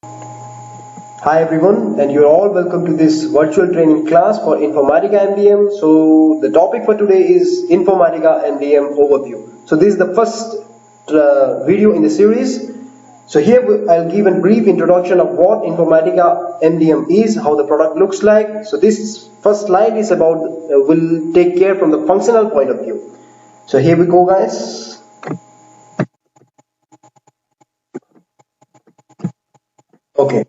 Hi everyone, and you're all welcome to this virtual training class for Informatica MDM. So the topic for today is Informatica MDM overview. So this is the first video in the series. So here I'll give a brief introduction of what Informatica MDM is, how the product looks like. So this first slide is about will take care from the functional point of view. So here we go, guys. Okay.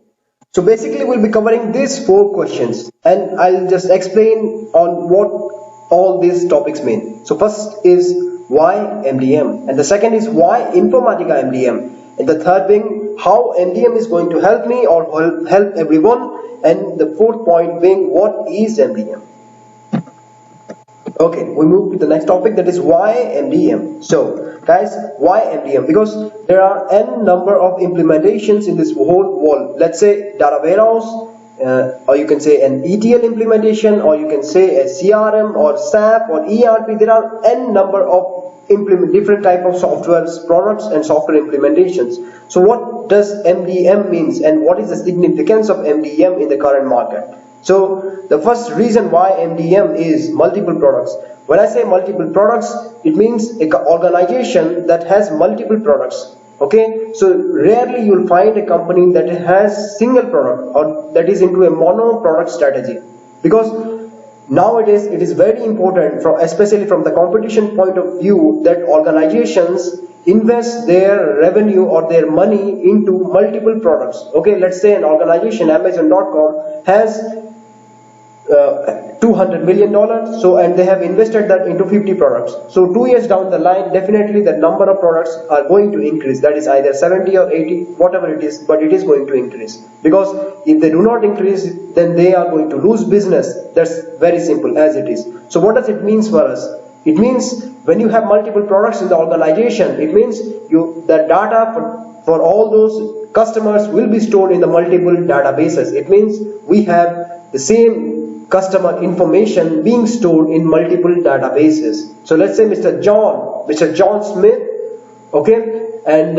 So basically we'll be covering these 4 questions and I'll just explain on what all these topics mean. So first is why MDM, and the second is why Informatica MDM, and the third being how MDM is going to help me or help everyone, and the fourth point being what is MDM. Okay, we move to the next topic, that is why MDM. So guys, why MDM? Because there are n number of implementations in this whole world. Let's say data warehouse, or you can say an ETL implementation, or you can say a CRM or SAP or ERP. There are n number of different type of software products and software implementations. So what does MDM means, and what is the significance of MDM in the current market? So the first reason why MDM is multiple products. When I say multiple products, it means an organization that has multiple products. Okay, so rarely you'll find a company that has single product or that is into a mono product strategy, because nowadays it is very important, especially from the competition point of view, that organizations invest their revenue or their money into multiple products. Okay, let's say an organization, Amazon.com, has $200 million, so and they have invested that into 50 products. So 2 years down the line, definitely the number of products are going to increase. That is either 70 or 80, whatever it is, but it is going to increase, because if they do not increase, then they are going to lose business. That's very simple as it is. So what does it mean for us? It means when you have multiple products in the organization, it means the data for all those customers will be stored in the multiple databases. It means we have the same customer information being stored in multiple databases. So let's say Mr. John Smith, okay, and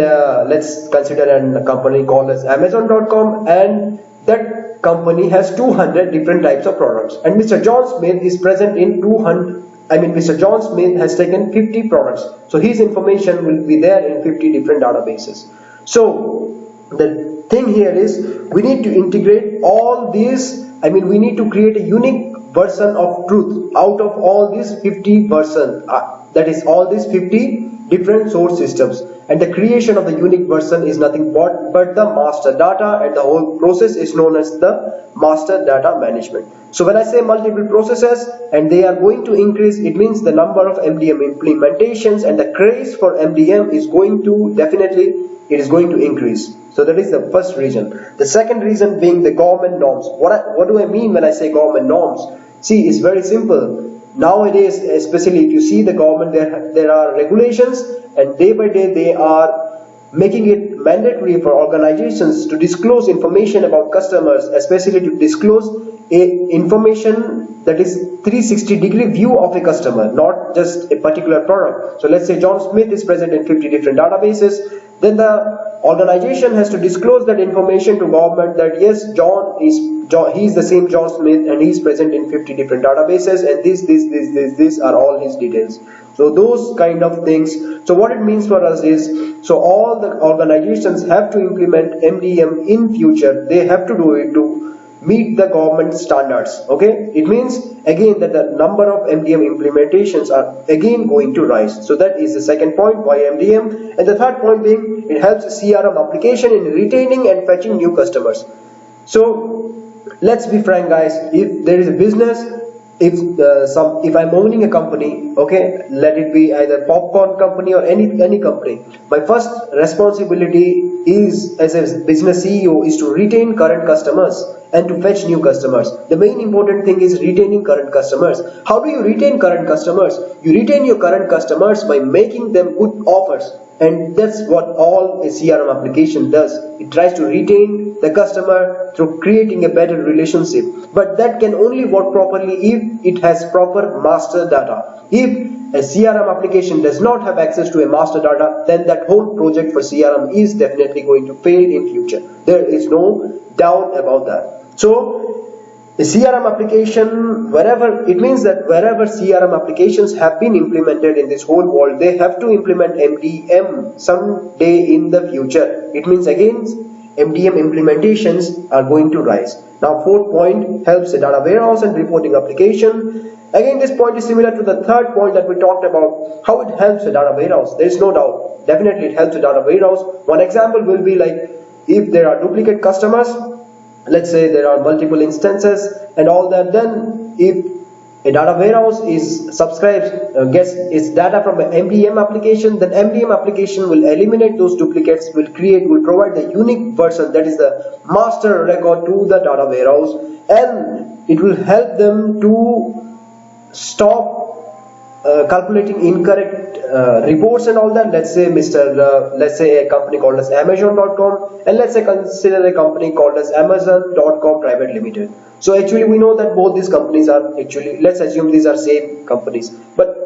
let's consider a company called as Amazon.com, and that company has 200 different types of products, and Mr. John Smith is present in Mr. John Smith has taken 50 products, so his information will be there in 50 different databases. So the thing here is we need to integrate all these. We need to create a unique version of truth out of all these 50 versions, that is all these 50 different source systems, and the creation of the unique version is nothing but the master data, and the whole process is known as the master data management. So when I say multiple processes and they are going to increase, it means the number of MDM implementations and the craze for MDM is going to it is going to increase. So that is the first reason. The second reason being the government norms. What do I mean when I say government norms? See, it's very simple. Nowadays, especially if you see the government, there are regulations, and day by day they are making it mandatory for organizations to disclose information about customers, especially to disclose information that is 360-degree view of a customer, not just a particular product. So let's say John Smith is present in 50 different databases, then the organization has to disclose that information to government, that yes, he is the same John Smith and he is present in 50 different databases, and these are all his details. So those kind of things. So what it means for us is, so all the organizations have to implement MDM in future. They have to do it to meet the government standards. Okay, it means again that the number of MDM implementations are again going to rise. So that is the second point, why MDM. And the third point being, it helps CRM application in retaining and fetching new customers. So let's be frank, guys, if there is a business, if I'm owning a company, okay, let it be either popcorn company or any company, my first responsibility is, as a business CEO, is to retain current customers and to fetch new customers. The main important thing is retaining current customers. How do you retain current customers? You retain your current customers by making them good offers. and that's what all a CRM application does. It tries to retain the customer through creating a better relationship, but that can only work properly if it has proper master data. If a CRM application does not have access to a master data, then that whole project for CRM is definitely going to fail in future. There is no doubt about that. So the CRM application, wherever CRM applications have been implemented in this whole world, they have to implement MDM someday in the future. It means again MDM implementations are going to rise. Now fourth point helps the data warehouse and reporting application. Again, this point is similar to the third point that we talked about, how it helps the data warehouse. There is no doubt, definitely it helps the data warehouse. One example will be like if there are duplicate customers, let's say there are multiple instances and all that, then if a data warehouse is gets its data from an MDM application, then MDM application will eliminate those duplicates, will provide the unique version, that is the master record, to the data warehouse, and it will help them to stop calculating incorrect reports and all that. Let's say let's say a company called as Amazon.com, and let's say consider a company called as Amazon.com Private Limited. So actually we know that both these companies are actually, let's assume these are same companies, but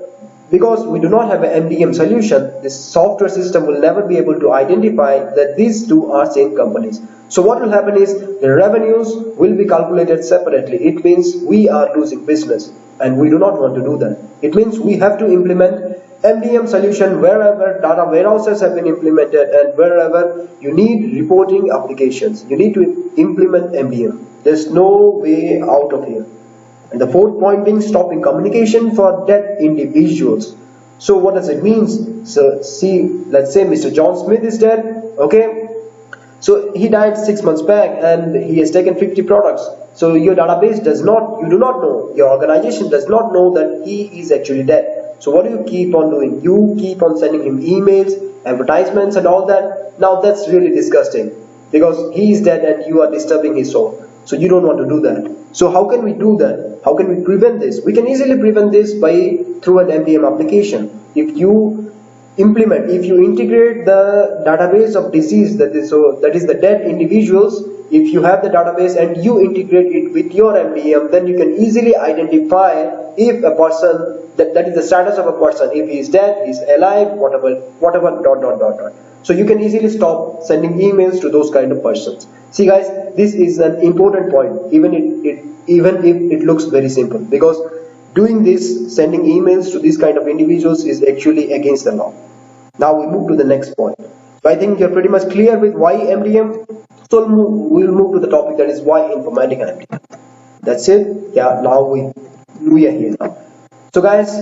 because we do not have an MDM solution, this software system will never be able to identify that these two are same companies. So what will happen is the revenues will be calculated separately. It means we are losing business, and we do not want to do that. It means we have to implement MDM solution wherever data warehouses have been implemented, and wherever you need reporting applications, you need to implement MDM. There's no way out of here. And the fourth point being stopping communication for dead individuals. So what does it mean? So see, let's say Mr. John Smith is dead, okay? So he died 6 months back and he has taken 50 products. So your database does not, you do not know, your organization does not know that he is actually dead. So what do you keep on doing? You keep on sending him emails, advertisements and all that. Now that's really disgusting, because he is dead and you are disturbing his soul. So you don't want to do that. So how can we do that? How can we prevent this? We can easily prevent this through an MDM application. If you integrate the database of deceased, that is the dead individuals, if you have the database and you integrate it with your MDM, then you can easily identify if a person, that is the status of a person, if he is dead, he is alive, whatever, ... So you can easily stop sending emails to those kind of persons. See guys, this is an important point, even if it looks very simple, because doing this, sending emails to these kind of individuals, is actually against the law. Now we move to the next point. So I think you're pretty much clear with why MDM. So we'll move to the topic, that is why Informatica MDM. That's it. Yeah, now we are here now. So guys,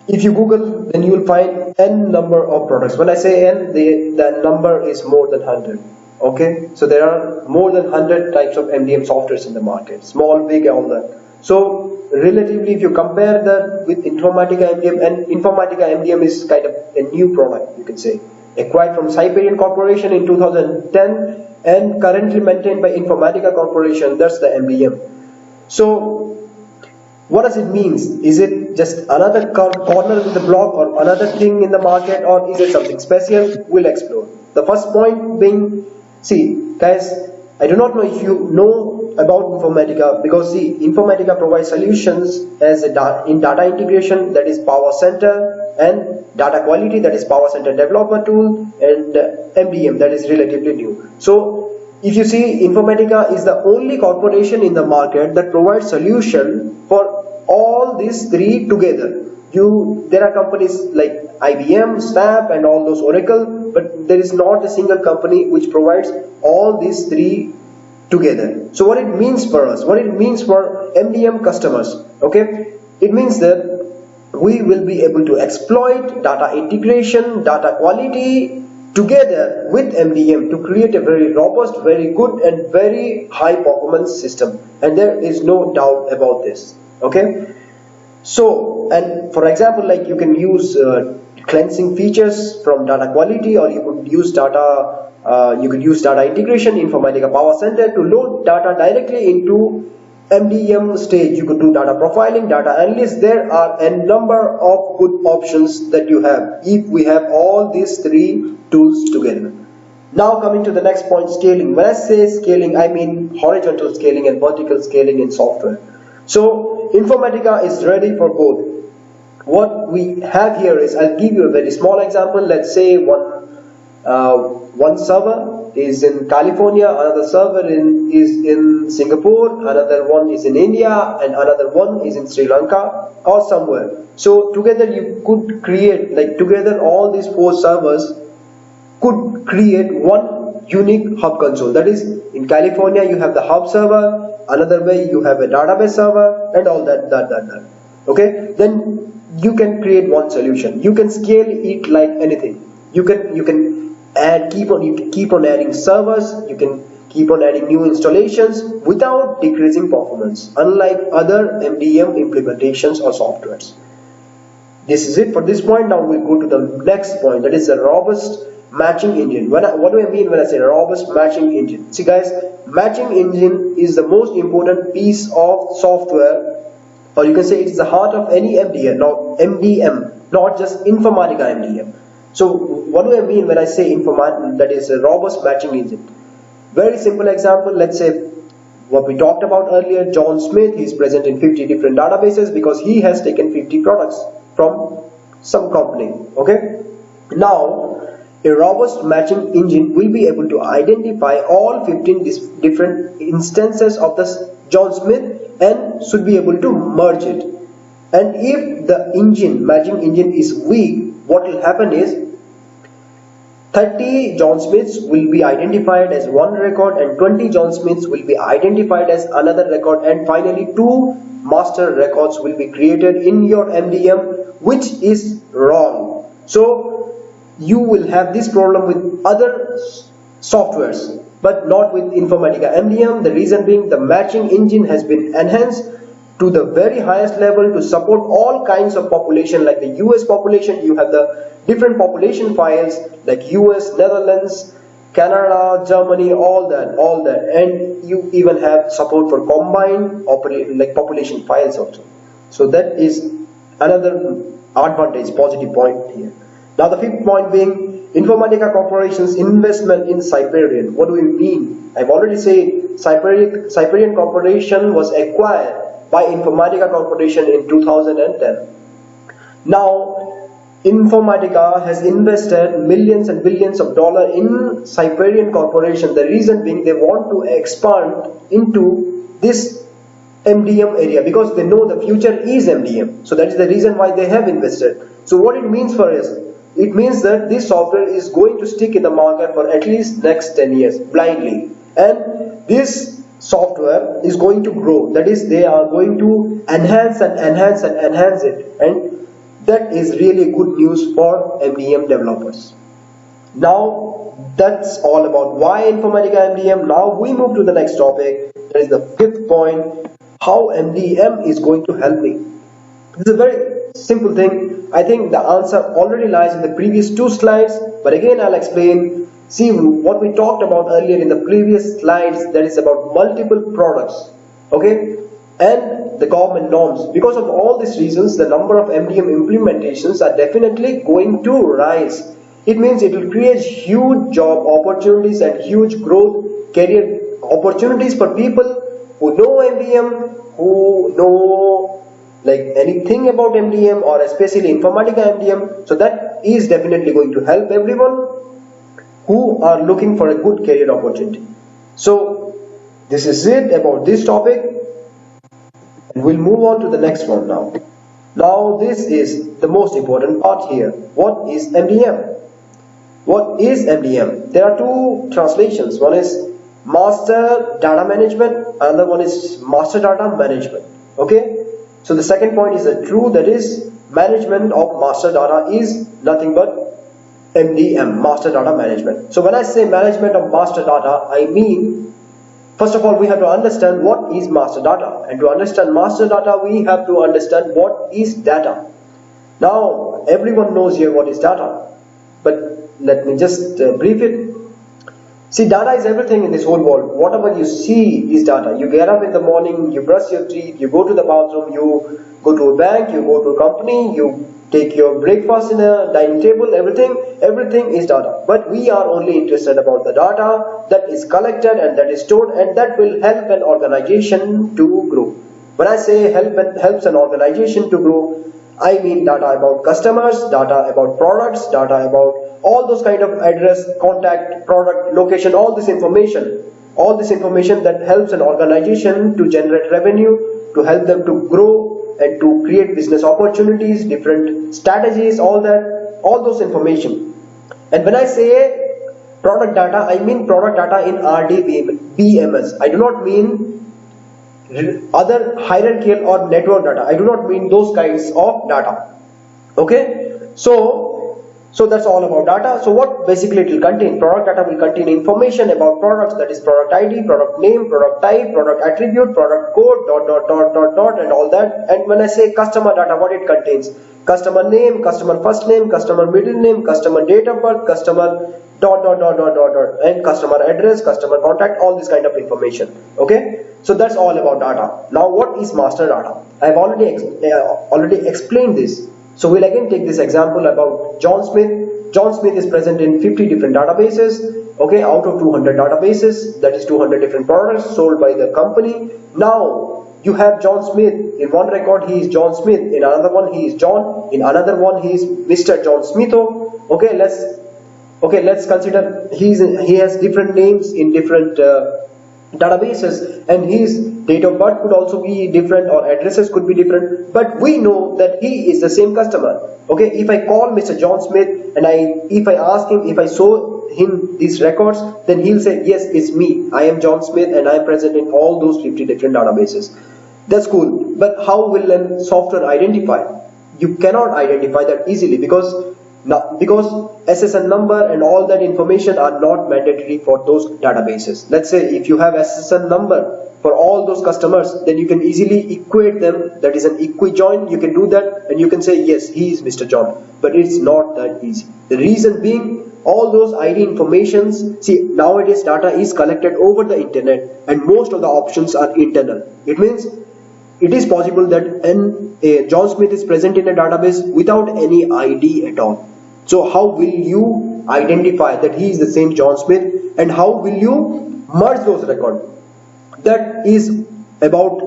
if you Google, then you will find n number of products. When I say n, the number is more than 100. Okay, so there are more than 100 types of MDM softwares in the market, small, big, all that. So relatively, if you compare that with Informatica MDM, and Informatica MDM is kind of a new product, you can say, acquired from Siberian Corporation in 2010 and currently maintained by Informatica Corporation. That's the MDM. So what does it mean? Is it just another corner in the block or another thing in the market, or is it something special? We'll explore. The first point being, see guys, I do not know if you know about Informatica, because see, Informatica provides solutions as in data integration, that is Power Center, and data quality, that is Power Center developer tool, and MDM, that is relatively new. So if you see, Informatica is the only corporation in the market that provides solution for all these three together. There are companies like IBM, SAP and all those, Oracle, but there is not a single company which provides all these three together. So what it means for us, what it means for MDM customers, okay, it means that we will be able to exploit data integration, data quality together with MDM to create a very robust, very good and very high performance system, and there is no doubt about this. Okay, so, and for example, like you can use cleansing features from data quality, or you could use data integration, Informatica Power Center, to load data directly into MDM stage, you could do data profiling, data analysis. There are a number of good options that you have if we have all these three tools together. Now coming to the next point, scaling. When I say scaling, I mean horizontal scaling and vertical scaling in software. So Informatica is ready for both. What we have here is, I'll give you a very small example. Let's say one server is in California, another server is in Singapore, another one is in India, and another one is in Sri Lanka or somewhere. So together you could create, like together all these four servers could create one unique hub console. That is, in California you have the hub server, another way you have a database server, and all that. Okay, then you can create one solution. You can scale it like anything. You can keep on adding servers. You can keep on adding new installations without decreasing performance, unlike other MDM implementations or softwares. This is it for this point. Now we'll go to the next point, that is a robust matching engine. What do I mean when I say robust matching engine? See guys, matching engine is the most important piece of software, or you can say it is the heart of any MDM, not just Informatica MDM. So what do I mean when I say Informatica, that is a robust matching engine? Very simple example. Let's say what we talked about earlier, John Smith, he is present in 50 different databases because he has taken 50 products from some company. Okay, now a robust matching engine will be able to identify all 15 different instances of this John Smith and should be able to merge it. And if the matching engine is weak, what will happen is 30 John Smiths will be identified as one record and 20 John Smiths will be identified as another record, and finally 2 master records will be created in your MDM, which is wrong. So you will have this problem with other softwares but not with Informatica MDM. The reason being, the matching engine has been enhanced to the very highest level to support all kinds of population. Like the US population, you have the different population files like US, Netherlands, Canada, Germany, all that, and you even have support for combined population files also. So that is another advantage, positive point here. Now the fifth point being Informatica Corporation's investment in Cyprian. What do we mean? I've already said Cyprian Corporation was acquired by Informatica Corporation in 2010. Now Informatica has invested millions and billions of dollars in Cyprian Corporation. The reason being, they want to expand into this MDM area because they know the future is MDM. So that is the reason why they have invested. So what it means for us? It means that this software is going to stick in the market for at least next 10 years blindly, and this software is going to grow. That is, they are going to enhance it, and that is really good news for MDM developers. Now that's all about why Informatica MDM. Now we move to the next topic. That is the fifth point, how MDM is going to help me. This is a very simple thing. I think the answer already lies in the previous 2 slides, but again I'll explain. See what we talked about earlier in the previous slides, that is about multiple products, okay, and the government norms. Because of all these reasons, the number of MDM implementations are definitely going to rise. It means it will create huge job opportunities and huge growth career opportunities for people who know MDM, who know like anything about MDM, or especially Informatica MDM. So that is definitely going to help everyone who are looking for a good career opportunity. So this is it about this topic, and we'll move on to the next one now. Now this is the most important part here. What is MDM? What is MDM? There are 2 translations. One is Master Data Management, another one is Master Data Management. Okay, so the second point is true, that is management of master data is nothing but MDM, Master Data Management. So when I say management of master data, I mean, first of all, we have to understand what is master data, and to understand master data we have to understand what is data. Now everyone knows here what is data, but let me just brief it. See, data is everything in this whole world. Whatever you see is data. You get up in the morning, you brush your teeth, you go to the bathroom, you go to a bank, you go to a company, you take your breakfast in a dining table, everything is data. But we are only interested about the data that is collected and that is stored, and that will help an organization to grow. When I say helps an organization to grow, I mean data about customers, data about products, data about all those kind of address, contact, product, location, all this information that helps an organization to generate revenue, to help them to grow and to create business opportunities, different strategies, all those information. And when I say product data, I mean product data in RDBMS. I do not mean other hierarchical or network data. I do not mean those kinds of data. Okay, so that's all about data. So what basically it will contain? Product data will contain information about products, that is product ID, product name, product type, product attribute, product code, and all that. And when I say customer data, what it contains? Customer name, customer first name, customer middle name, customer date of birth, customer and customer address, customer contact, all this kind of information. Okay, so that's all about data. Now what is master data? I've already explained this. So we'll again take this example about John Smith. John Smith is present in 50 different databases. Okay, out of 200 databases, that is 200 different products sold by the company. Now you have John Smith. In one record he is John Smith, in another one he is John, in another one he is Mr. John Smitho. Okay, let's consider he has different names in different databases, and his date of birth could also be different, or addresses could be different, but we know that he is the same customer. Okay, if I call Mr. John Smith and if I ask him, if I show him these records, then he'll say, yes, it's me, I am John Smith and I am present in all those 50 different databases. That's cool, but how will a software identify? You cannot identify that easily because SSN number and all that information are not mandatory for those databases. Let's say if you have SSN number for all those customers, then you can easily equate them, that is an equi-join. You can do that and you can say, yes, he is Mr. John, but it's not that easy. The reason being, all those ID informations, see, nowadays data is collected over the internet and most of the options are internal. It means it is possible that a John Smith is present in a database without any ID at all. So how will you identify that he is the same John Smith, and how will you merge those records? That is about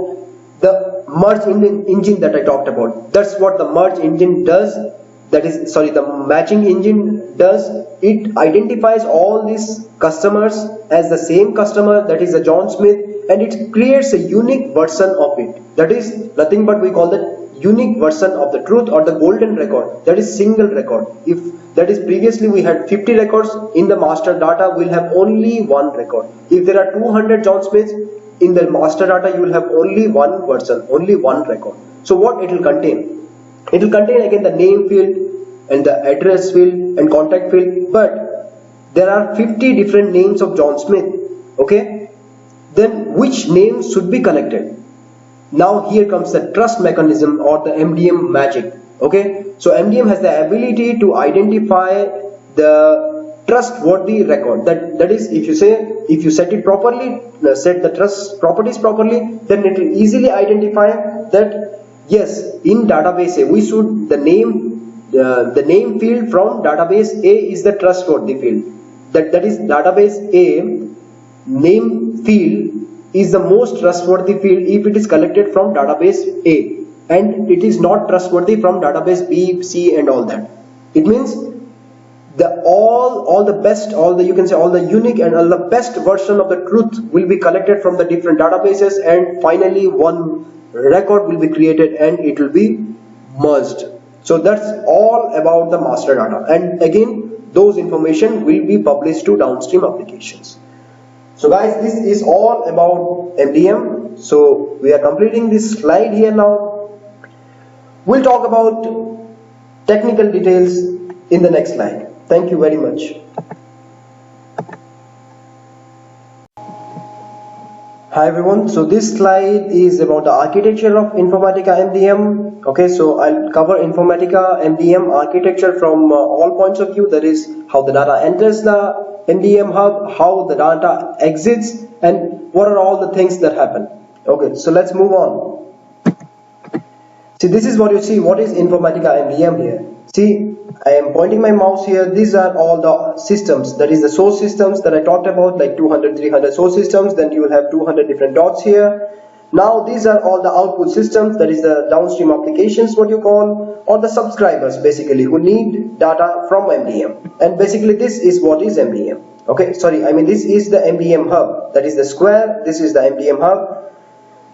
the merge engine that I talked about. That's what the merge engine does. The matching engine does. It identifies all these customers as the same customer, that is a John Smith, and it creates a unique version of it. That is nothing but we call that unique version of the truth, or the golden record, that is single record. If that is previously we had 50 records, in the master data we'll have only one record. If there are 200 John Smiths, in the master data you will have only one version, only one record. So what it will contain? It will contain again the name field and the address field and contact field, but there are 50 different names of John Smith. Okay, then which names should be collected? Now here comes the trust mechanism, or the MDM magic. Okay, so MDM has the ability to identify the trustworthy record. That is, if you set it properly, set the trust properties properly, then it will easily identify that yes, in database A we should the name field from database A is the trustworthy field. That is, database A name field is the most trustworthy field if it is collected from database A, and it is not trustworthy from database B, C, and all that. It means all the unique and all the best version of the truth will be collected from the different databases, and finally one record will be created and it will be merged. So that's all about the master data, and again those information will be published to downstream applications. So guys, this is all about MDM. So we are completing this slide here now. We'll talk about technical details in the next slide. Thank you very much. Hi everyone, so this slide is about the architecture of Informatica MDM. Okay, so I'll cover Informatica MDM architecture from all points of view. That is how the data enters the MDM Hub, how the data exits, and what are all the things that happen. Okay, so let's move on. See, this is what you see. What is Informatica MDM here? See, I am pointing my mouse here. These are all the systems, that is the source systems that I talked about, like 200, 300 source systems. Then you will have 200 different dots here. Now these are all the output systems, that is the downstream applications, what you call, or the subscribers basically who need data from MDM. And basically this is what is MDM. Okay, sorry, I mean this is the MDM Hub, that is the square, this is the MDM Hub.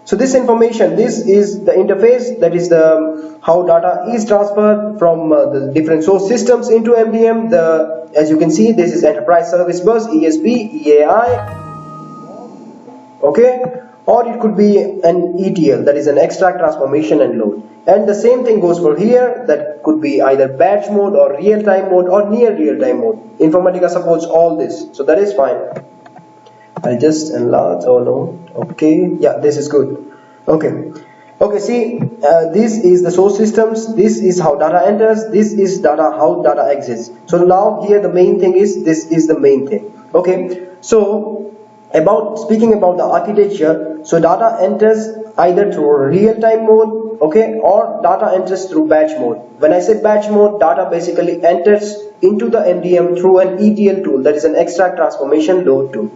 So this information, this is the interface, that is the how data is transferred from the different source systems into MDM. As you can see, this is Enterprise Service Bus, ESB, EAI, okay, or it could be an ETL, that is an extract, transformation and load. And the same thing goes for here, that could be either batch mode or real-time mode or near real-time mode. Informatica supports all this, so that is fine. I'll just enlarge. Oh no, okay, yeah, this is good. Okay, see, this is the source systems, this is how data enters, this is how data exits. So now here the main thing is, this is the main thing. Okay, so speaking about the architecture, so data enters either through real-time mode, okay, or data enters through batch mode. When I say batch mode, data basically enters into the MDM through an ETL tool, that is an extract, transformation, load tool.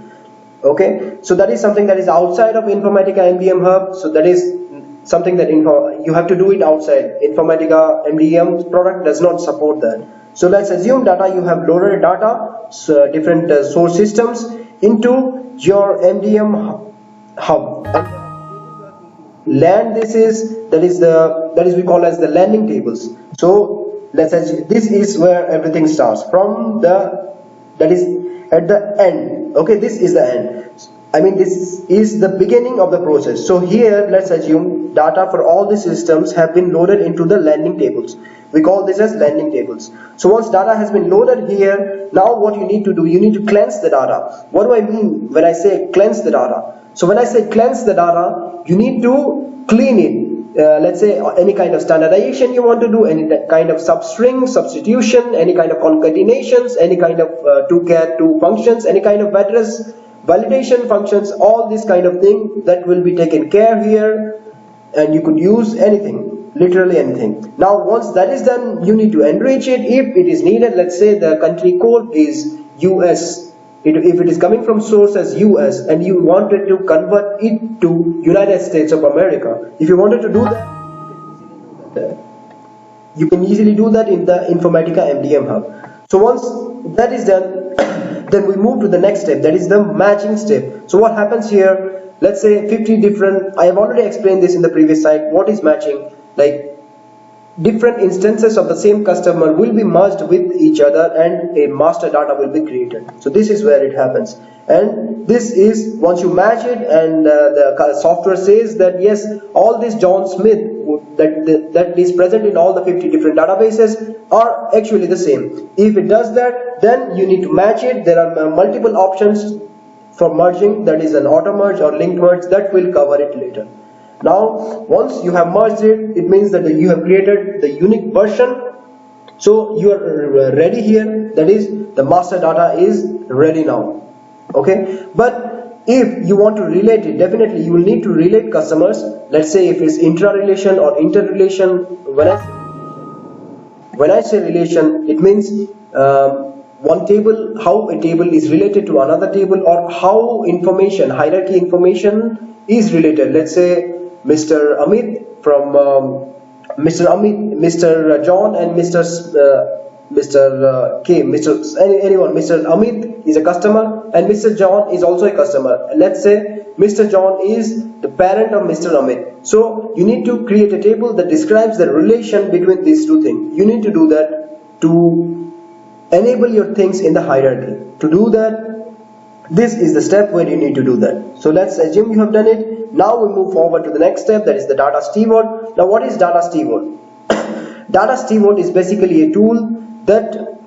Okay, so that is something that is outside of Informatica MDM Hub. So that is something that you have to do it outside. Informatica MDM product does not support that. So let's assume data, you have loaded data, so different source systems into your MDM Hub. Land, this is we call as the landing tables. So let's assume this is where everything starts from that is at the end. Okay, this is the end. I mean, this is the beginning of the process. So here, let's assume data for all the systems have been loaded into the landing tables. We call this as landing tables. So once data has been loaded here, now what you need to do, you need to cleanse the data. What do I mean when I say cleanse the data? So when I say cleanse the data, you need to clean it. Let's say any kind of standardization you want to do, any kind of substring, substitution, any kind of concatenations, any kind of to functions, any kind of address validation functions, all this kind of thing that will be taken care here, and you could use anything, literally anything. Now once that is done, you need to enrich it if it is needed. Let's say the country code is US. If it is coming from source as US and you wanted to convert it to United States of America, if you wanted to do that, you can easily do that in the Informatica MDM Hub. So once that is done, then we move to the next step, that is the matching step. So what happens here, let's say 50 different, I have already explained this in the previous slide, what is matching, like different instances of the same customer will be merged with each other and a master data will be created. So this is where it happens, and this is once you match it and the software says that yes, all this John Smith that is present in all the 50 different databases are actually the same. If it does that, then you need to match it. There are multiple options for merging, that is an auto merge or linked merge, that will cover it later. Now once you have merged it, it means that you have created the unique version. So you are ready here, that is the master data is ready now. Okay, but if you want to relate it, definitely you will need to relate customers. Let's say if it's intra-relation or inter-relation. When I say relation, it means one table, how a table is related to another table, or how information, hierarchy information is related. Let's say Mr. Amit from Mr. John and Mr. K, anyone. Mr. Amit is a customer and Mr. John is also a customer. Let's say Mr. John is the parent of Mr. Amit. So you need to create a table that describes the relation between these two things. You need to do that to enable your things in the hierarchy. To do that, this is the step where you need to do that. So let's assume you have done it. Now we move forward to the next step, that is the data steward. Now what is data steward? Data steward is basically a tool that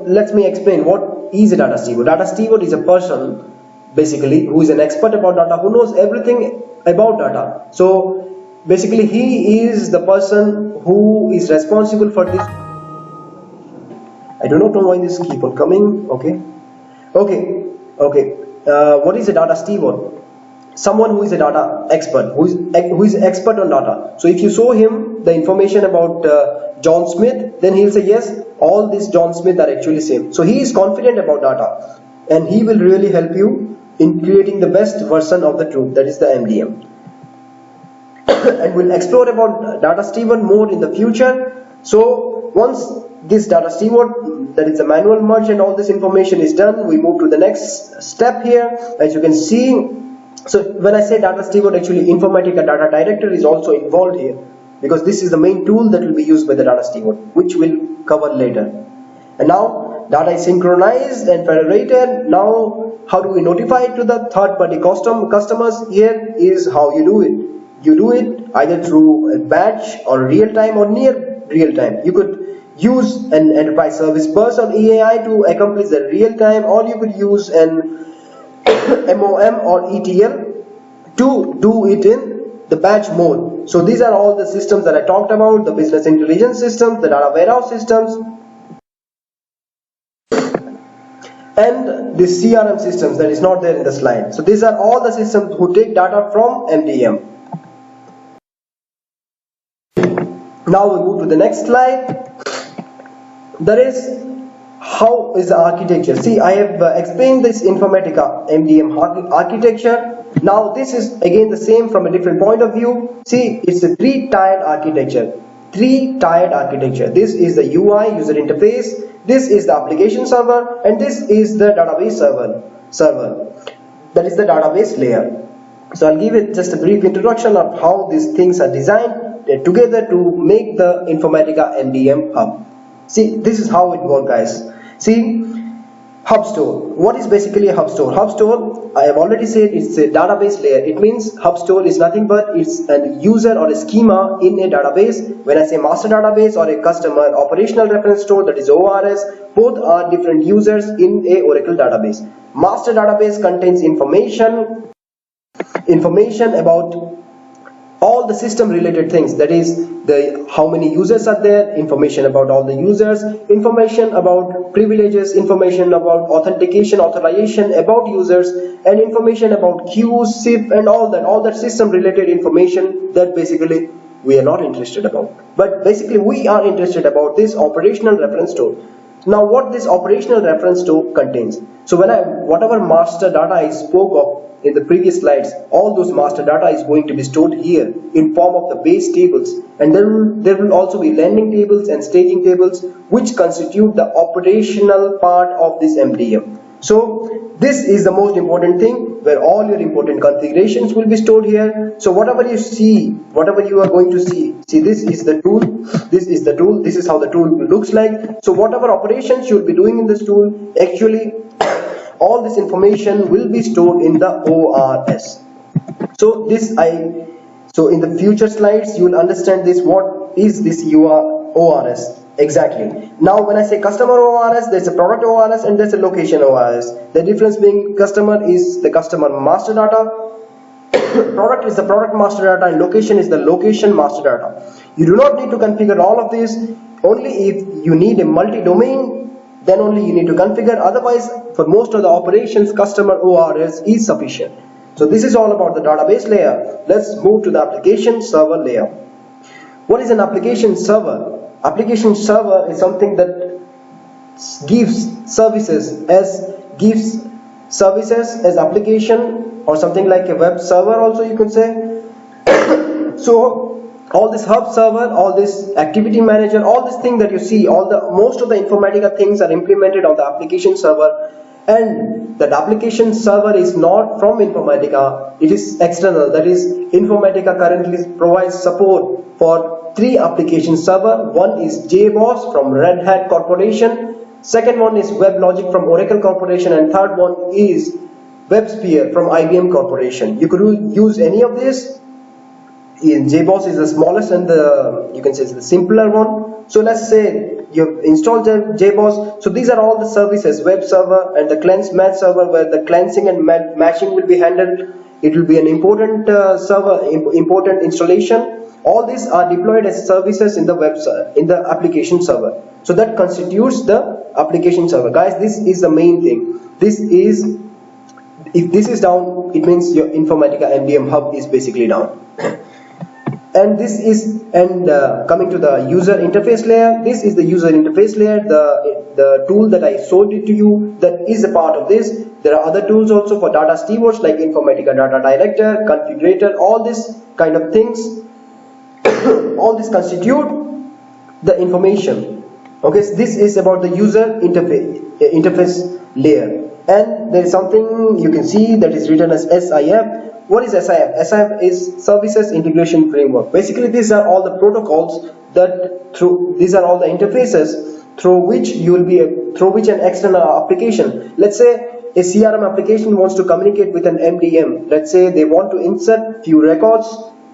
let me explain what is a data steward. Data steward is a person basically who is an expert about data, who knows everything about data. So basically he is the person who is responsible for this. I do not know why this keep on coming. Okay, Okay, okay. What is a data steward? Someone who is a data expert, who is expert on data. So if you show him the information about John Smith, then he'll say yes, all these John Smith are actually same. So he is confident about data, and he will really help you in creating the best version of the truth, that is the MDM. And we'll explore about data steward more in the future. So once this data steward, that is the manual merge and all this information is done, we move to the next step here. As you can see, so when I say data steward, actually Informatica data director is also involved here, because this is the main tool that will be used by the data steward, which we'll cover later. And now data is synchronized and federated. Now how do we notify it to the third-party customers? Here is how you do it. You do it either through a batch or real time or near real time. You could use an enterprise service bus on EAI to accomplish the real time, or you could use an MOM or ETL to do it in the batch mode. So these are all the systems that I talked about, the business intelligence systems, the data warehouse systems, and the CRM systems that is not there in the slide. So these are all the systems who take data from MDM. Now we move to the next slide. That is, how is the architecture? See, I have explained this Informatica MDM architecture. Now this is again the same from a different point of view. See, it's a three-tiered architecture. Three-tiered architecture. This is the UI, user interface. This is the application server, and this is the database server. That is the database layer. So I'll give it just a brief introduction of how these things are designed together to make the Informatica MDM Hub. See, this is how it works, guys. See, hub store. What is basically a hub store? Hub store, I have already said, it's a database layer. It means hub store is nothing but it's a user or a schema in a database. When I say master database or a customer operational reference store, that is ORS, both are different users in a Oracle database. Master database contains information about all the system related things, that is how many users are there, information about all the users, information about privileges, information about authentication, authorization about users, and information about queues, SIP, and all that system related information that basically we are not interested about. But basically we are interested about this operational reference store. Now what this operational reference store contains. So whatever master data I spoke of in the previous slides, all those master data is going to be stored here in form of the base tables, and there will also be landing tables and staging tables which constitute the operational part of this MDM. So this is the most important thing, where all your important configurations will be stored here. So whatever you see, whatever you are going to see, this is the tool, this is how the tool looks like. So whatever operations you'll be doing in this tool, actually all this information will be stored in the ORS. So in the future slides you will understand this, what is this ORS exactly. Now when I say customer ORS, there's a product ORS and there's a location ORS. The difference being customer is the customer master data, product is the product master data, and location is the location master data. You do not need to configure all of this. Only if you need a multi-domain, then only you need to configure. Otherwise, for most of the operations, customer ORS is sufficient. So this is all about the database layer. Let's move to the application server layer. What is an application server? Application server is something that gives services as application, or something like a web server also you could say. So all this hub server, all this activity manager, all this thing that you see, most of the Informatica things are implemented on the application server, and that application server is not from Informatica, it is external. That is, Informatica currently provides support for 3 application server. One is JBoss from Red Hat Corporation, second one is WebLogic from Oracle Corporation, and third one is WebSphere from IBM Corporation. You could use any of this. JBoss is the smallest and you can say it's the simpler one. So let's say you've installed JBoss. So these are all the services, web server and the cleanse match server, where the cleansing and matching will be handled. It will be an important server, important installation. All these are deployed as services in the in the application server. So that constitutes the application server. Guys, this is the main thing. This is, if this is down, it means your Informatica MDM Hub is basically down. And this is, coming to the user interface layer, this is the user interface layer, the tool that I showed it to you, that is a part of this. There are other tools also for data stewards like Informatica Data Director, Configurator, all these kind of things. All this constitute the information. Okay, so this is about the user interface layer. And there is something you can see that is written as SIF. What is SIF? SIF is Services Integration Framework. Basically, these are all the protocols these are all the interfaces through which an external application, let's say a CRM application wants to communicate with an MDM. Let's say they want to insert few records,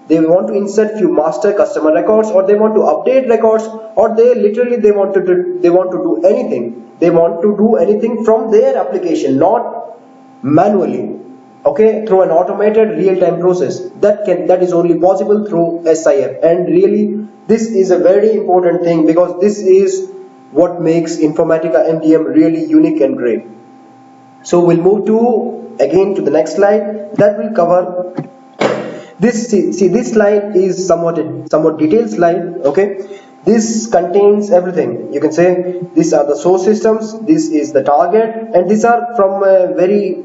they want to insert few master customer records, or they want to update records, or they want to do anything. They want to do anything from their application, not manually. Okay, through an automated real-time process. That is only possible through SIF. And really, this is a very important thing, because this is what makes Informatica MDM really unique and great. So we'll move to the next slide that will cover this. See, this slide is somewhat detailed slide. Okay, this contains everything. You can say these are the source systems, this is the target, and these are from a very,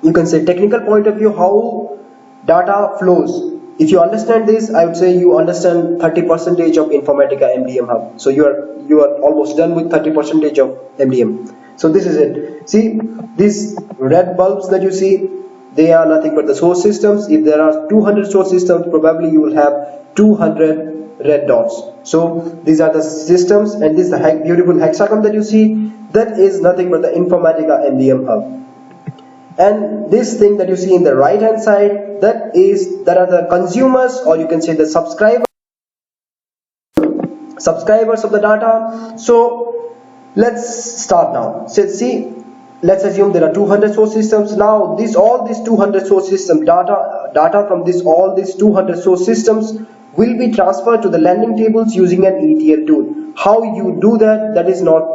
you can say, technical point of view, how data flows. If you understand this, I would say you understand 30% of Informatica MDM Hub. So you are almost done with 30% of MDM. So this is it. See, these red bulbs that you see, they are nothing but the source systems. If there are 200 source systems, probably you will have 200 red dots. So these are the systems, and this is the beautiful hexagon that you see. That is nothing but the Informatica MDM Hub. And this thing that you see in the right hand side, that are the consumers, or you can say the subscribers of the data. So let's start now. So see, let's assume there are 200 source systems. Now all these 200 source system data from all these 200 source systems will be transferred to the landing tables using an ETL tool. How you do that, that is not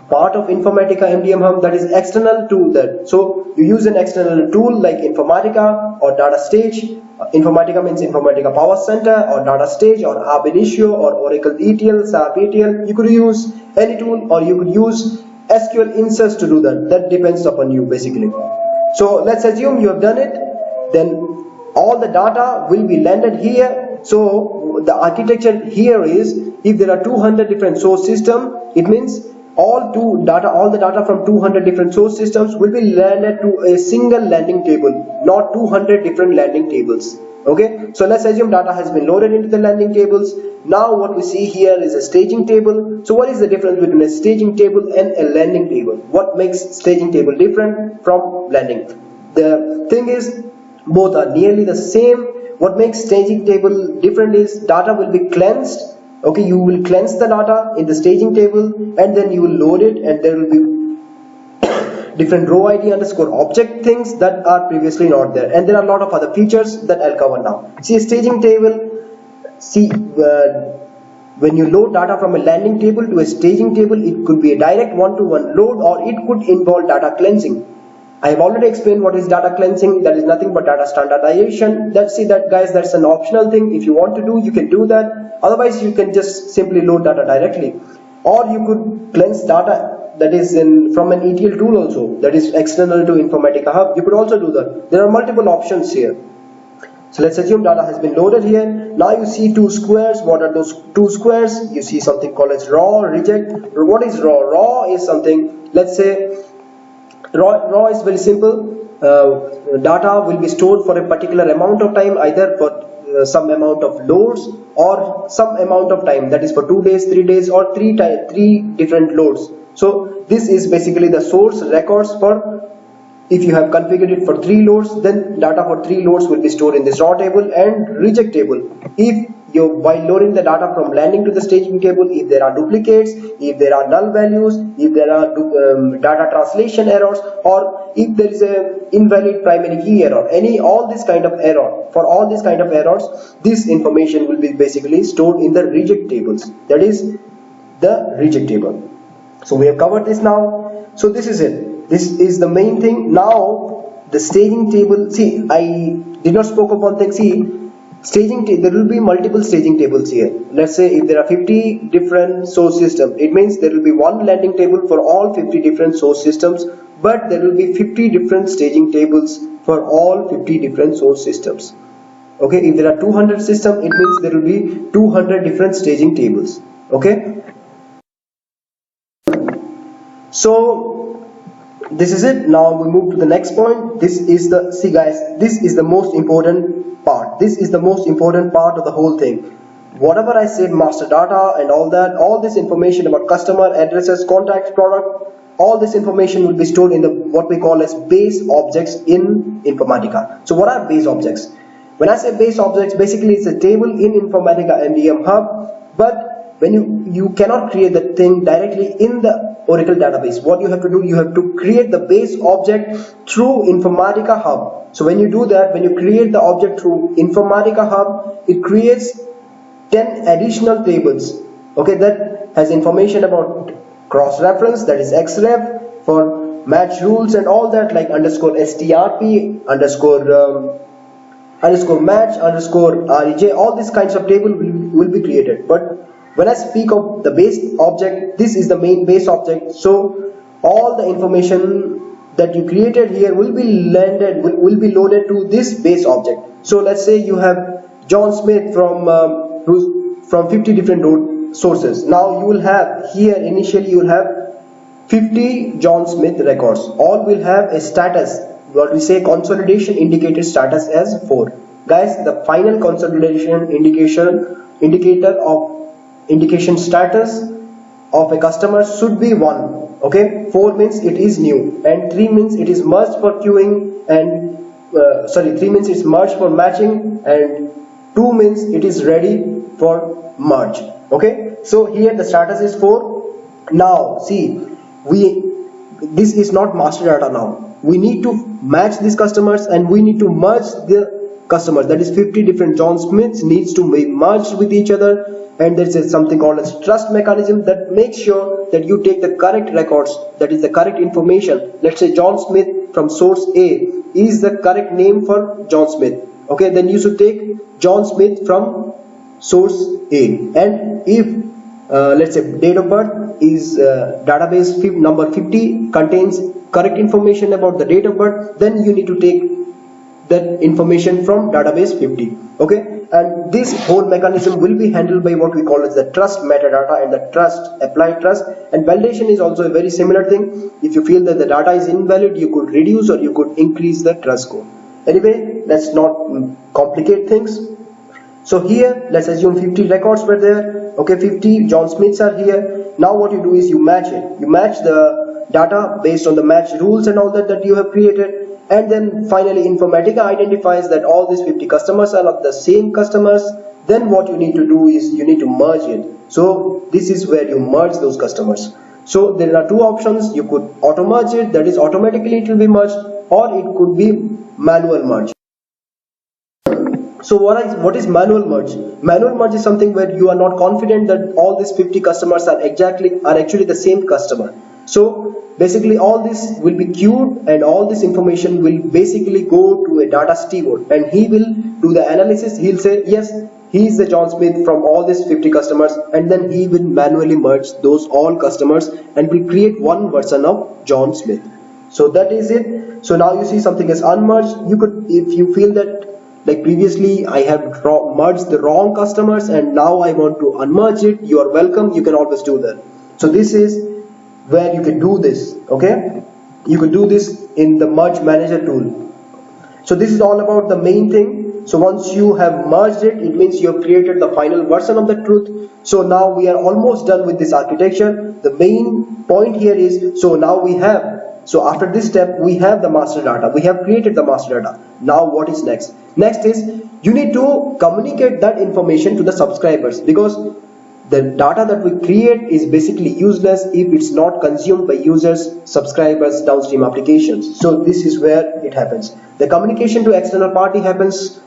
part of Informatica MDM Hub, that is external to that. So you use an external tool like Informatica or Data Stage. Informatica means Informatica Power Center, or Data Stage, or Ab Initio, or Oracle ETL, SAP ETL. You could use any tool, or you could use SQL inserts to do that. That depends upon you basically. So let's assume you have done it. Then all the data will be landed here. So the architecture here is, if there are 200 different source systems, it means all the data from 200 different source systems will be landed to a single landing table, not 200 different landing tables. Okay, so let's assume data has been loaded into the landing tables. Now what we see here is a staging table. So what is the difference between a staging table and a landing table? What makes staging table different from landing? The thing is, both are nearly the same. What makes staging table different is data will be cleansed. Okay, you will cleanse the data in the staging table, and then you will load it, and there will be different row ID underscore object things that are previously not there, and there are a lot of other features that I'll cover now. See, a staging table, when you load data from a landing table to a staging table, it could be a direct one-to-one load, or it could involve data cleansing. I have already explained what is data cleansing. That is nothing but data standardization. Guys, that's an optional thing. If you want to do, you can do that. Otherwise, you can just simply load data directly, or you could cleanse data that is from an ETL tool also, that is external to Informatica Hub. You could also do that. There are multiple options here. So let's assume data has been loaded here. Now you see two squares. What are those two squares? You see something called as raw, reject. What is raw? Raw is something, let's say, raw is very simple. Data will be stored for a particular amount of time, either for some amount of loads or some amount of time, that is for 2 days, 3 days, or three different loads. So this is basically the source records for, if you have configured it for 3 loads, then data for 3 loads will be stored in this raw table and reject table. If while loading the data from landing to the staging table, if there are duplicates, if there are null values, if there are data translation errors, or if there is a invalid primary key error, all this kind of error, for all these kind of errors, this information will be basically stored in the reject tables. That is the reject table. So we have covered this now. So this is it. This is the main thing. Now the staging table. See, I did not spoke of one thing. See, there will be multiple staging tables here. Let's say if there are 50 different source systems, it means there will be one landing table for all 50 different source systems, but there will be 50 different staging tables for all 50 different source systems. Okay, if there are 200 systems, it means there will be 200 different staging tables. Okay, so this is it. Now we move to the next point. This is the, see guys, this is the most important part. This is the most important part of the whole thing. Whatever I said, master data and all that, all this information about customer, addresses, contacts, product, all this information will be stored in the what we call as base objects in Informatica. So what are base objects? When I say base objects, basically it's a table in Informatica MDM Hub, but when you cannot create the thing directly in the Oracle database, what you have to do, you have to create the base object through Informatica Hub. So when you do that, when you create the object through Informatica Hub, it creates 10 additional tables, okay, that has information about cross-reference, that is xref, for match rules and all that, like underscore strp, underscore match, underscore rej, all these kinds of table will be created. But when I speak of the base object, this is the main base object. So all the information that you created here will be loaded to this base object. So let's say you have John Smith from 50 different sources. Now you will have here, initially you will have 50 John Smith records. All will have a status, what we say consolidation indicated status as 4. Guys, the final consolidation indication status of a customer should be 1. Okay, 4 means it is new, and 3 means it is merged for queuing, and 3 means it's merged for matching, and 2 means it is ready for merge. Okay, so here the status is 4. Now see, this is not master data. Now we need to match these customers and we need to merge the customers. That is 50 different John Smiths needs to be merged with each other, and there is something called as trust mechanism that makes sure that you take the correct records, that is the correct information. Let's say John Smith from source A is the correct name for John Smith. Okay, then you should take John Smith from source A, and if let's say date of birth is database number 50 contains correct information about the date of birth, then you need to take that information from database 50. Okay, and this whole mechanism will be handled by what we call as the trust metadata and the trust applied trust. And validation is also a very similar thing. If you feel that the data is invalid, you could reduce or you could increase the trust score. Anyway, let's not complicate things. So here let's assume 50 records were there. Okay, 50 John Smiths are here. Now what you do is you match it. You match the data based on the match rules and all that you have created, and then finally Informatica identifies that all these 50 customers are not the same customers. Then what you need to do is you need to merge it. So this is where you merge those customers. So there are two options. You could auto merge it, that is automatically it will be merged, or it could be manual merge. So what is manual merge? Manual merge is something where you are not confident that all these 50 customers are actually the same customer. So basically all this will be queued and all this information will basically go to a data steward, and he will do the analysis. He'll say yes, he is the John Smith from all these 50 customers, and then he will manually merge those all customers and will create one version of John Smith. So that is it. So now you see something is unmerged. You could, if you feel that like previously I have merged the wrong customers and now I want to unmerge it, you are welcome, you can always do that. So this is where you can do this. Okay, you could do this in the merge manager tool. So this is all about the main thing. So once you have merged it, it means you have created the final version of the truth. So now we are almost done with this architecture. The main point here is, so now we have, so after this step we have the master data, we have created the master data. Now what is next? Next is you need to communicate that information to the subscribers, because the data that we create is basically useless if it's not consumed by users, subscribers, downstream applications. So this is where it happens. The communication to external party happens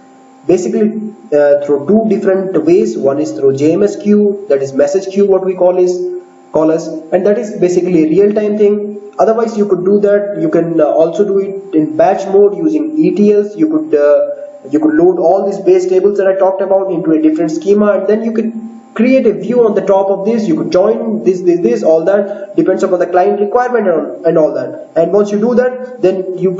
basically through two different ways. One is through JMS queue, that is message queue, what we call us, and that is basically a real-time thing. Otherwise, you could do that. You can also do it in batch mode using ETLs. You could load all these base tables that I talked about into a different schema, and then you could create a view on the top of this. You could join this, all that depends upon the client requirement and all that. And once you do that, then you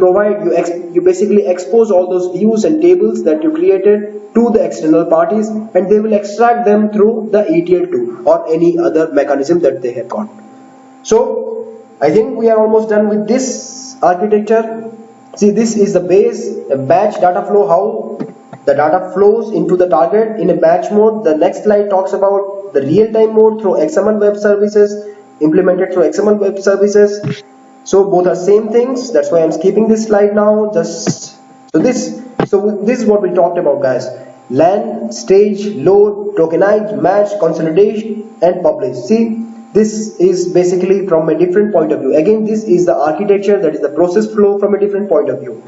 basically expose all those views and tables that you created to the external parties, and they will extract them through the ETL tool or any other mechanism that they have got. So I think we are almost done with this architecture. See, this is the base, a batch data flow, how the data flows into the target in a batch mode. The next slide talks about the real-time mode through XML web services, implemented through XML web services. So both are same things. That's why I'm skipping this slide now. So this is what we talked about, guys. Land, stage, load, tokenize, match, consolidate, and publish. See, this is basically from a different point of view. Again, this is the architecture, that is the process flow from a different point of view.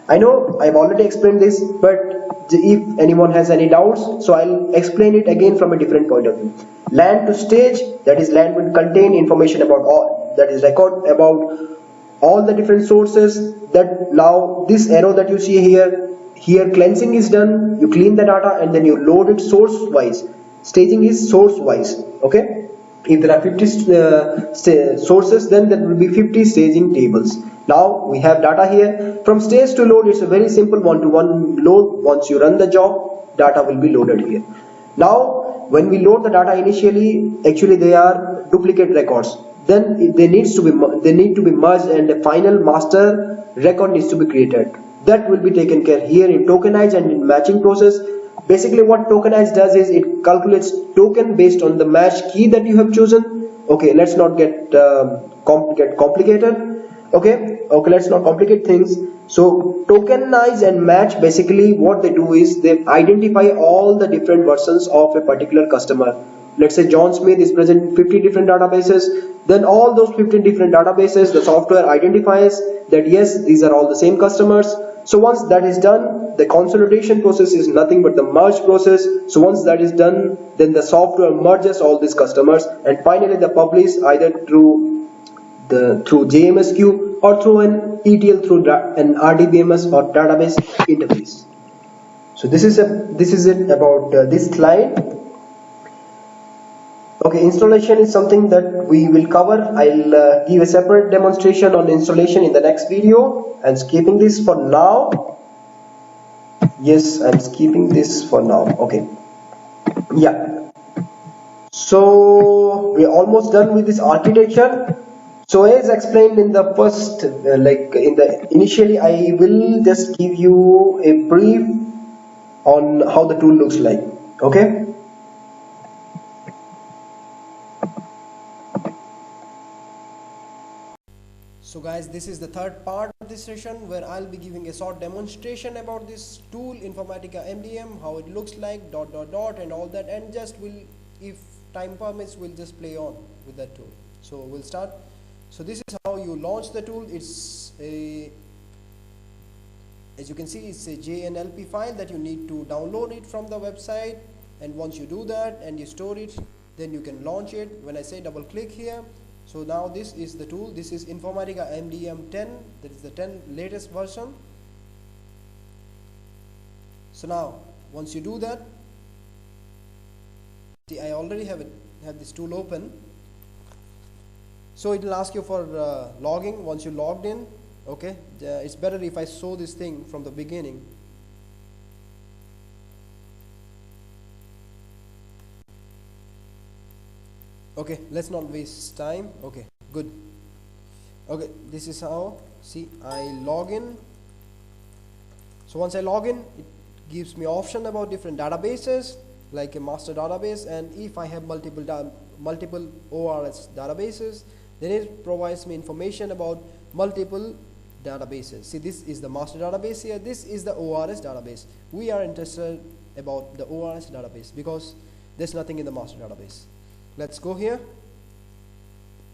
I know I've already explained this, but if anyone has any doubts, so I'll explain it again from a different point of view. Land to stage, that is land will contain information about all, that is record about all the different sources. That now this arrow that you see here cleansing is done. You clean the data and then you load it source wise. Staging is source wise. Okay. If there are 50 sources, then there will be 50 staging tables. Now we have data here. From stage to load, it's a very simple one-to-one load. Once you run the job, data will be loaded here. Now when we load the data initially, actually they are duplicate records. Then they need to be merged, and a final master record needs to be created. That will be taken care here in tokenize and in matching process. Basically what tokenize does is it calculates token based on the match key that you have chosen. Okay, let's not get complicated. Okay, let's not complicate things. So tokenize and match, basically what they do is they identify all the different versions of a particular customer. Let's say John Smith is present in 50 different databases. Then all those 15 different databases, the software identifies that yes, these are all the same customers. So once that is done, the consolidation process is nothing but the merge process. So once that is done, then the software merges all these customers, and finally the publish either through JMS queue or through an ETL through an RDBMS or database interface. So this is it about this slide. Okay, installation is something that we will cover. I'll give a separate demonstration on installation in the next video. I'm skipping this for now. Yes, I'm skipping this for now. Okay. Yeah. So we're almost done with this architecture. So as explained in the first, initially, I will just give you a brief on how the tool looks like. Okay. So guys, this is the third part of this session where I'll be giving a short demonstration about this tool Informatica MDM, how it looks like, ... and all that, and just if time permits, we'll just play on with that tool. So we'll start. So this is how you launch the tool. It's as you can see, it's a JNLP file that you need to download it from the website, and once you do that and you store it, then you can launch it. When I say double click here, so now this is the tool. This is Informatica MDM 10, that is the 10 latest version. So now once you do that, see, I already have this tool open. So it will ask you for logging. Once you logged in, okay, it's better if I show this thing from the beginning. Okay, let's not waste time. Okay, good. Okay, this is how, see, I log in. So once I log in, it gives me option about different databases, like a master database, and if I have multiple ORS databases, then it provides me information about multiple databases. See, this is the master database here, this is the ORS database. We are interested about the ORS database because there's nothing in the master database. Let's go here.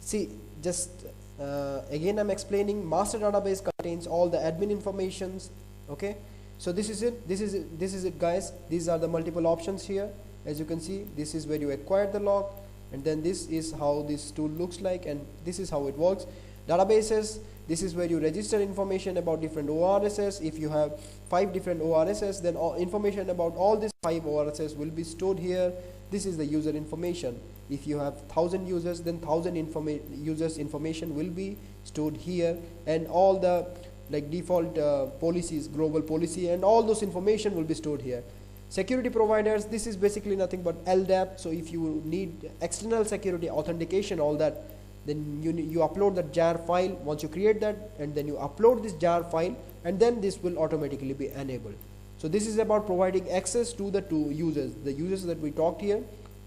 See, just again I'm explaining, master database contains all the admin informations. Okay, so this is it guys. These are the multiple options here. As you can see, this is where you acquire the log, and then this is how this tool looks like, and this is how it works. Databases, this is where you register information about different ORSs. If you have 5 different ORSs, then all information about all these 5 ORSs will be stored here. This is the user information. If you have 1000 users, then 1000 users information will be stored here, and all the like default policies, global policy, and all those information will be stored here. Security providers, this is basically nothing but LDAP. So if you need external security authentication, all that, then you upload the jar file. Once you create that, and then you upload this jar file, and then this will automatically be enabled. So this is about providing access to the users. The users that we talked here,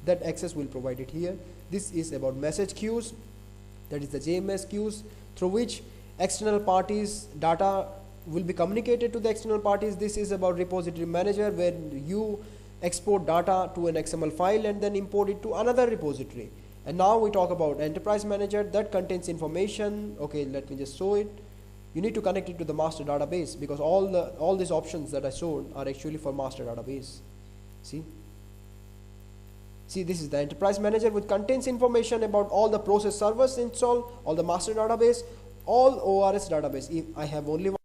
that access will provide it here. This is about message queues, that is the JMS queues, through which external parties data will be communicated to the external parties. This is about repository manager, where you export data to an XML file and then import it to another repository. And now we talk about enterprise manager, that contains information. Okay, let me just show it. You need to connect it to the master database, because all these options that I showed are actually for master database. See, this is the enterprise manager, which contains information about all the process servers installed, all the master database, all ORS database. If I have only one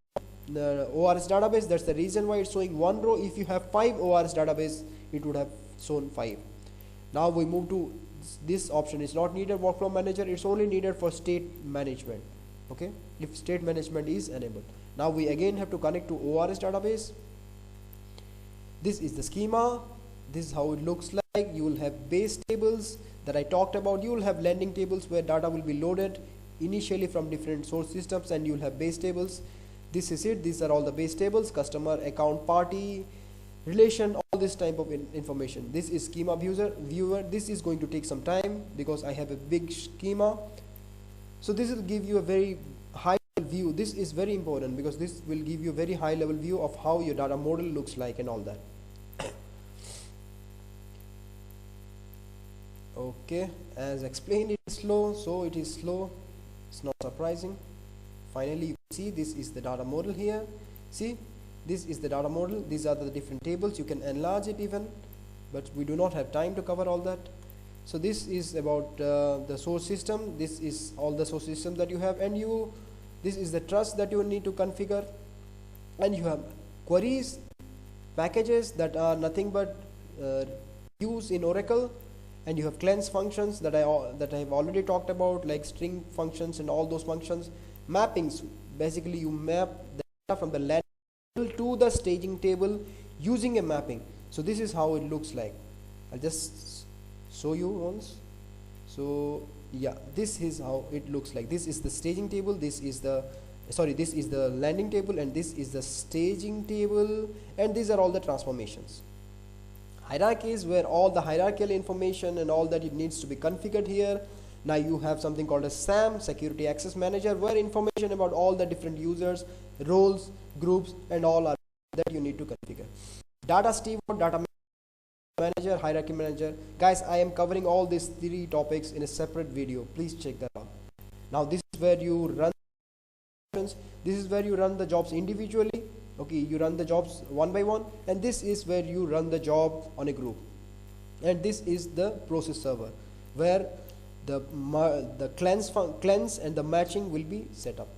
the ORS database, that's the reason why it's showing 1 row. If you have 5 ORS database, it would have shown 5. Now we move to this option. Is not needed workflow manager, it's only needed for state management. Okay, if state management is enabled. Now we again have to connect to ORS database. This is the schema. This is how it looks like. You will have base tables that I talked about. You will have landing tables where data will be loaded initially from different source systems, and you will have base tables. This is it. These are all the base tables: customer, account, party, relation, all this type of information. This is schema viewer. This is going to take some time because I have a big schema. So this will give you a very high level view. This is very important because this will give you a very high level view of how your data model looks like and all that. Okay, as explained, it is slow, so it is slow. It's not surprising. Finally, you see this is the data model here. See, this is the data model. These are the different tables. You can enlarge it even, but we do not have time to cover all that. So this is about the source system. This is all the source system that you have, and this is the trust that you need to configure, and you have queries, packages that are nothing but used in Oracle, and you have cleanse functions that I have already talked about, like string functions and all those functions. Mappings, basically you map the data from the landing table to the staging table using a mapping. So this is how it looks like. I'll just show you once. So yeah, this is how it looks like. This is the staging table, this is the landing table, and this is the staging table, and these are all the transformations. Hierarchy is where all the hierarchical information and all that it needs to be configured here. Now you have something called a SAM, Security Access Manager, where information about all the different users, roles, groups, and all are that you need to configure. Data steward, data manager, hierarchy manager. Guys, I am covering all these 3 topics in a separate video. Please check that out. Now this is where you run. This is where you run the jobs individually. Okay, you run the jobs one by one, and this is where you run the job on a group. And this is the process server, where the cleanse and the matching will be set up,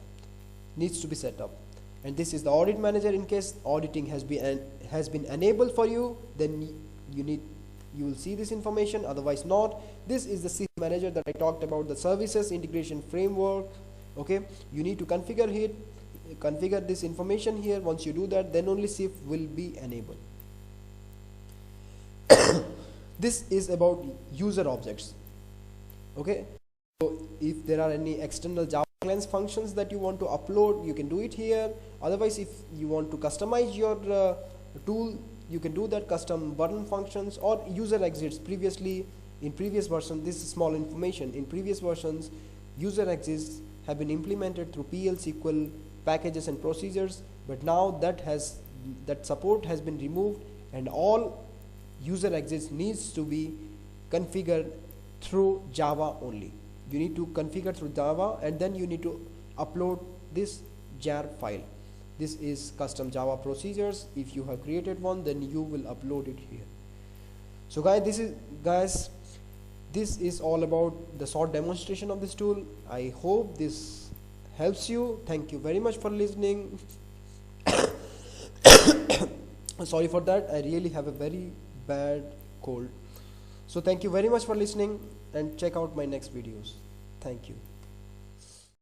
needs to be set up. And this is the audit manager. In case auditing has been enabled for you, then you will see this information, otherwise not. This is the system manager that I talked about, the services integration framework. Okay, you need to configure this information here. Once you do that, then only SIF will be enabled. This is about user objects. Okay, so if there are any external Java cleanse functions that you want to upload, you can do it here. Otherwise, if you want to customize your tool, you can do that. Custom button functions or user exits. Previously, in previous version, this is small information. In previous versions, user exits have been implemented through PL SQL packages and procedures, but now that support has been removed, and all user exits needs to be configured through Java only. You need to configure through Java, and then you need to upload this jar file. This is custom Java procedures. If you have created one, then you will upload it here. So guys, this is all about the short demonstration of this tool. I hope this helps you. Thank you very much for listening. Sorry for that, I really have a very bad cold. So thank you very much for listening, and check out my next videos. Thank you.